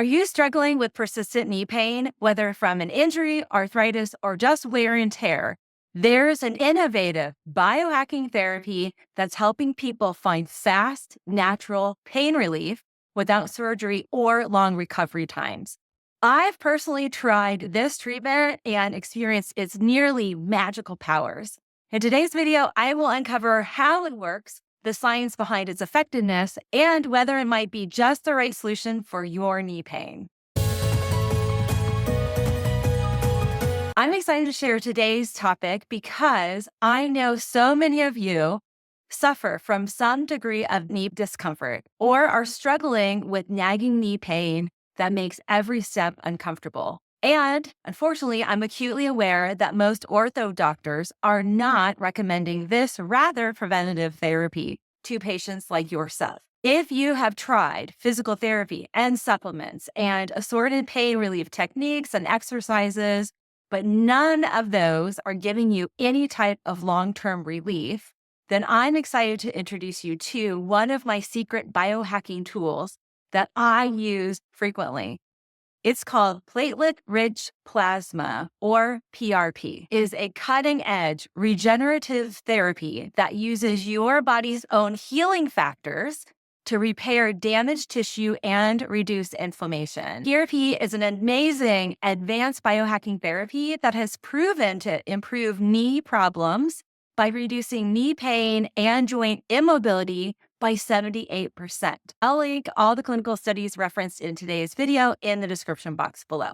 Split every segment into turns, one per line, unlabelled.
Are you struggling with persistent knee pain, whether from an injury, arthritis, or just wear and tear? There's an innovative biohacking therapy that's helping people find fast, natural pain relief without surgery or long recovery times. I've personally tried this treatment and experienced its nearly magical powers. In today's video, I will uncover how it works, the science behind its effectiveness, and whether it might be just the right solution for your knee pain. I'm excited to share today's topic because I know so many of you suffer from some degree of knee discomfort or are struggling with nagging knee pain that makes every step uncomfortable. And unfortunately, I'm acutely aware that most ortho doctors are not recommending this rather preventative therapy to patients like yourself. If you have tried physical therapy and supplements and assorted pain relief techniques and exercises, but none of those are giving you any type of long-term relief, then I'm excited to introduce you to one of my secret biohacking tools that I use frequently. It's called Platelet-Rich Plasma, or PRP. It is a cutting-edge regenerative therapy that uses your body's own healing factors to repair damaged tissue and reduce inflammation. PRP is an amazing advanced biohacking therapy that has proven to improve knee problems by reducing knee pain and joint immobility by 78%. I'll link all the clinical studies referenced in today's video in the description box below.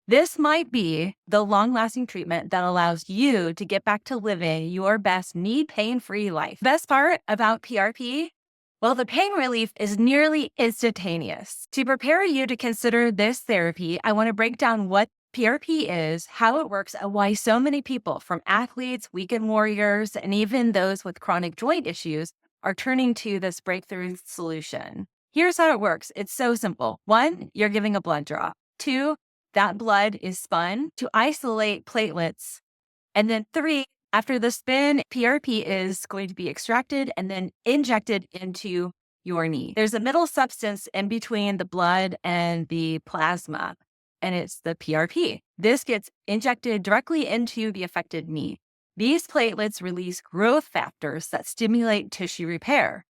This might be the long-lasting treatment that allows you to get back to living your best knee pain-free life. Best part about PRP? Well, the pain relief is nearly instantaneous. To prepare you to consider this therapy, I want to break down what PRP is, how it works, and why so many people, from athletes, weekend warriors, and even those with chronic joint issues, are turning to this breakthrough solution. Here's how it works. It's so simple. 1, you're giving a blood draw. 2, that blood is spun to isolate platelets. And then 3, after the spin, PRP is going to be extracted and then injected into your knee. There's a middle substance in between the blood and the plasma, and it's the PRP. This gets injected directly into the affected knee. These platelets release growth factors that stimulate tissue repair,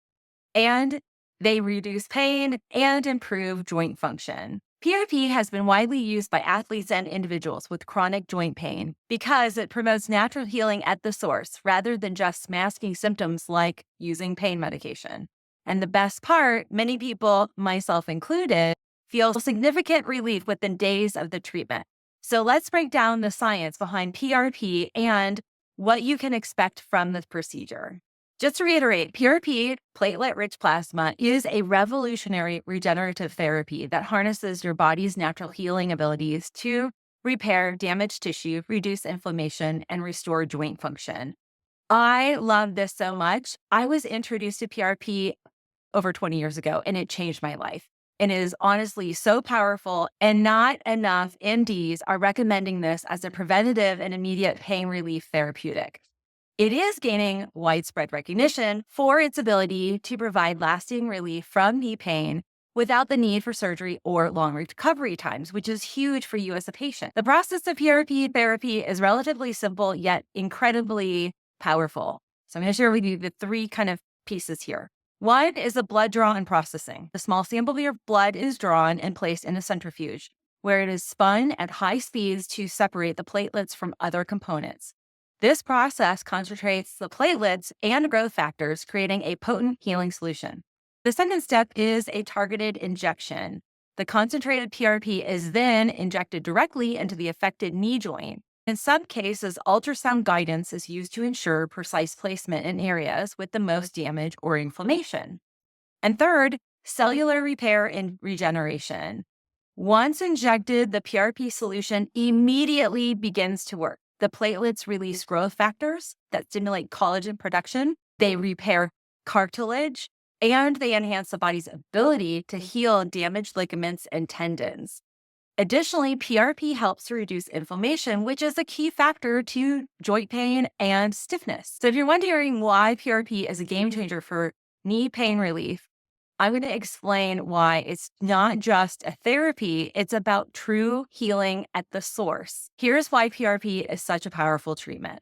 and they reduce pain and improve joint function. PRP has been widely used by athletes and individuals with chronic joint pain because it promotes natural healing at the source rather than just masking symptoms like using pain medication. And the best part, many people, myself included, feel significant relief within days of the treatment. So let's break down the science behind PRP and what you can expect from the procedure. Just to reiterate, PRP, platelet-rich plasma, is a revolutionary regenerative therapy that harnesses your body's natural healing abilities to repair damaged tissue, reduce inflammation, and restore joint function. I love this so much. I was introduced to PRP over 20 years ago, and it changed my life. And it is honestly so powerful, and not enough MDs are recommending this as a preventative and immediate pain relief therapeutic. It is gaining widespread recognition for its ability to provide lasting relief from knee pain without the need for surgery or long recovery times, which is huge for you as a patient. The process of PRP therapy is relatively simple, yet incredibly powerful. So I'm going to share with you the 3 kind of pieces here. 1 is the blood draw and processing. A small sample of your blood is drawn and placed in a centrifuge, where it is spun at high speeds to separate the platelets from other components. This process concentrates the platelets and growth factors, creating a potent healing solution. The second step is a targeted injection. The concentrated PRP is then injected directly into the affected knee joint. In some cases, ultrasound guidance is used to ensure precise placement in areas with the most damage or inflammation. And third, cellular repair and regeneration. Once injected, the PRP solution immediately begins to work. The platelets release growth factors that stimulate collagen production. They repair cartilage, and they enhance the body's ability to heal damaged ligaments and tendons. Additionally, PRP helps to reduce inflammation, which is a key factor to joint pain and stiffness. So if you're wondering why PRP is a game changer for knee pain relief, I'm going to explain why it's not just a therapy, it's about true healing at the source. Here's why PRP is such a powerful treatment.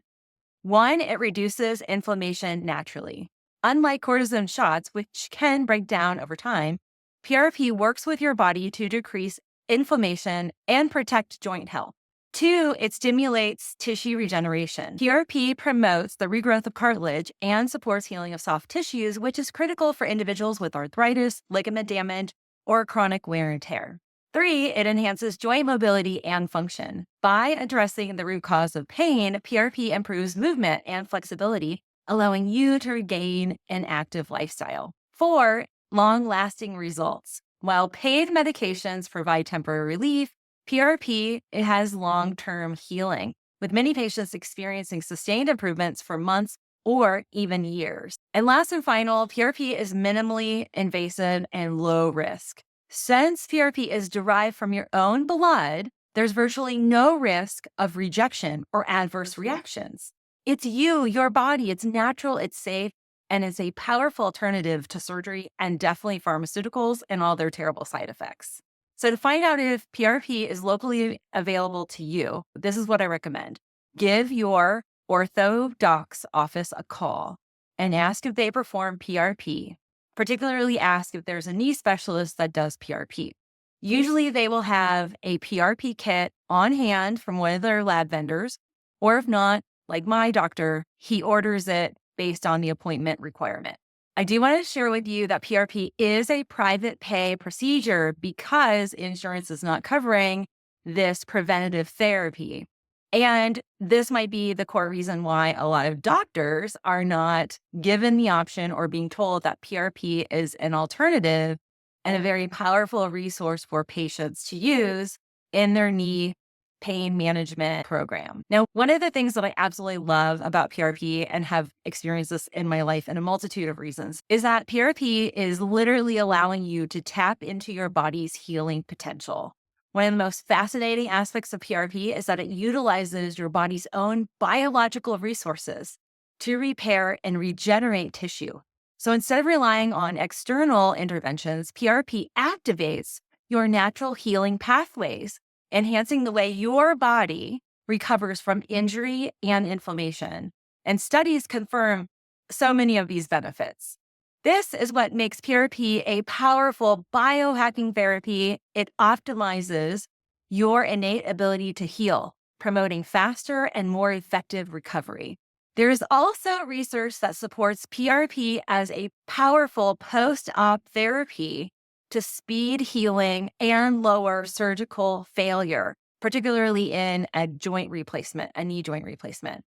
One, it reduces inflammation naturally. Unlike cortisone shots, which can break down over time, PRP works with your body to decrease inflammation and protect joint health. Two, it stimulates tissue regeneration. PRP promotes the regrowth of cartilage and supports healing of soft tissues, which is critical for individuals with arthritis, ligament damage, or chronic wear and tear. Three, it enhances joint mobility and function. By addressing the root cause of pain, PRP improves movement and flexibility, allowing you to regain an active lifestyle. Four, long-lasting results. While pain medications provide temporary relief, PRP, it has long-term healing, with many patients experiencing sustained improvements for months or even years. And last and final, PRP is minimally invasive and low risk. Since PRP is derived from your own blood, there's virtually no risk of rejection or adverse reactions. It's you, your body, it's natural, it's safe, and it's a powerful alternative to surgery and definitely pharmaceuticals and all their terrible side effects. So to find out if PRP is locally available to you, this is what I recommend. Give your ortho doc's office a call and ask if they perform PRP. Particularly ask if there's a knee specialist that does PRP. Usually they will have a PRP kit on hand from one of their lab vendors, or if not, like my doctor, he orders it based on the appointment requirement. I do want to share with you that PRP is a private pay procedure because insurance is not covering this preventative therapy. And this might be the core reason why a lot of doctors are not given the option or being told that PRP is an alternative and a very powerful resource for patients to use in their knee pain management program. Now, one of the things that I absolutely love about PRP and have experienced this in my life in a multitude of reasons is that PRP is literally allowing you to tap into your body's healing potential. One of the most fascinating aspects of PRP is that it utilizes your body's own biological resources to repair and regenerate tissue. So instead of relying on external interventions, PRP activates your natural healing pathways, enhancing the way your body recovers from injury and inflammation. And studies confirm so many of these benefits. This is what makes PRP a powerful biohacking therapy. It optimizes your innate ability to heal, promoting faster and more effective recovery. There is also research that supports PRP as a powerful post-op therapy to speed healing and lower surgical failure, particularly in a joint replacement, a knee joint replacement.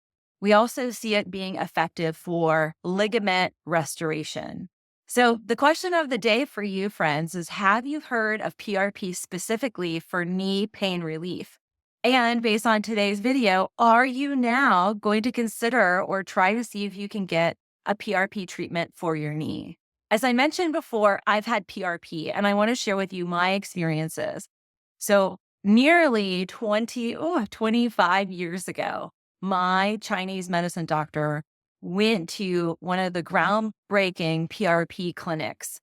We also see it being effective for ligament restoration. So the question of the day for you, friends, is have you heard of PRP specifically for knee pain relief? And based on today's video, are you now going to consider or try to see if you can get a PRP treatment for your knee? As I mentioned before, I've had PRP and I want to share with you my experiences. So nearly 25 years ago, my Chinese medicine doctor went to one of the groundbreaking PRP clinics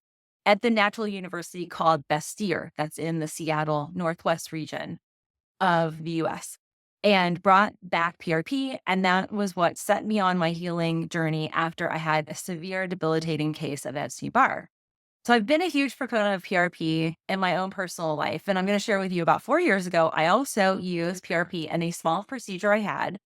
at the Natural University called Bastyr, that's in the Seattle Northwest region of the US, and brought back PRP. And that was what set me on my healing journey after I had a severe debilitating case of Epstein-Barr. So I've been a huge proponent of PRP in my own personal life. And I'm going to share with you about 4 years ago, I also used PRP in a small procedure I had,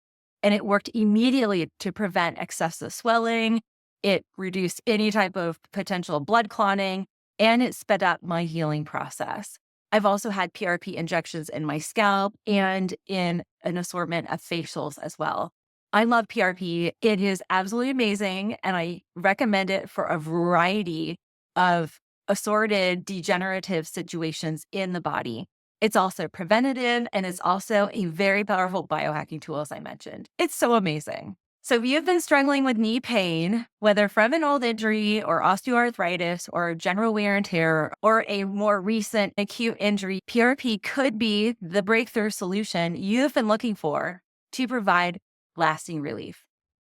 and it worked immediately to prevent excessive swelling. It reduced any type of potential blood clotting, and it sped up my healing process. I've also had PRP injections in my scalp and in an assortment of facials as well. I love PRP. It is absolutely amazing, and I recommend it for a variety of assorted degenerative situations in the body. It's also preventative, and it's also a very powerful biohacking tool, as I mentioned. It's so amazing. So if you've been struggling with knee pain, whether from an old injury or osteoarthritis or general wear and tear or a more recent acute injury, PRP could be the breakthrough solution you've been looking for to provide lasting relief.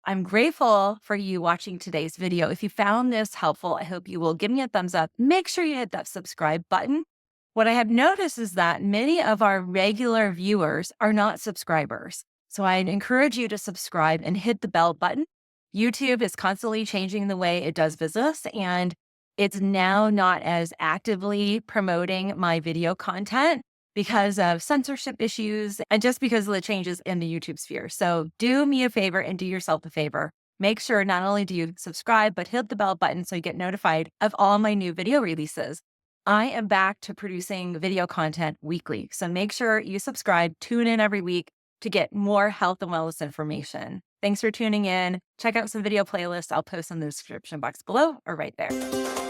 I'm grateful for you watching today's video. If you found this helpful, I hope you will give me a thumbs up. Make sure you hit that subscribe button. What I have noticed is that many of our regular viewers are not subscribers. So I'd encourage you to subscribe and hit the bell button. YouTube is constantly changing the way it does business, and it's now not as actively promoting my video content because of censorship issues and just because of the changes in the YouTube sphere. So do me a favor and do yourself a favor. Make sure not only do you subscribe, but hit the bell button so you get notified of all my new video releases. I am back to producing video content weekly. So make sure you subscribe, tune in every week to get more health and wellness information. Thanks for tuning in. Check out some video playlists I'll post in the description box below or right there.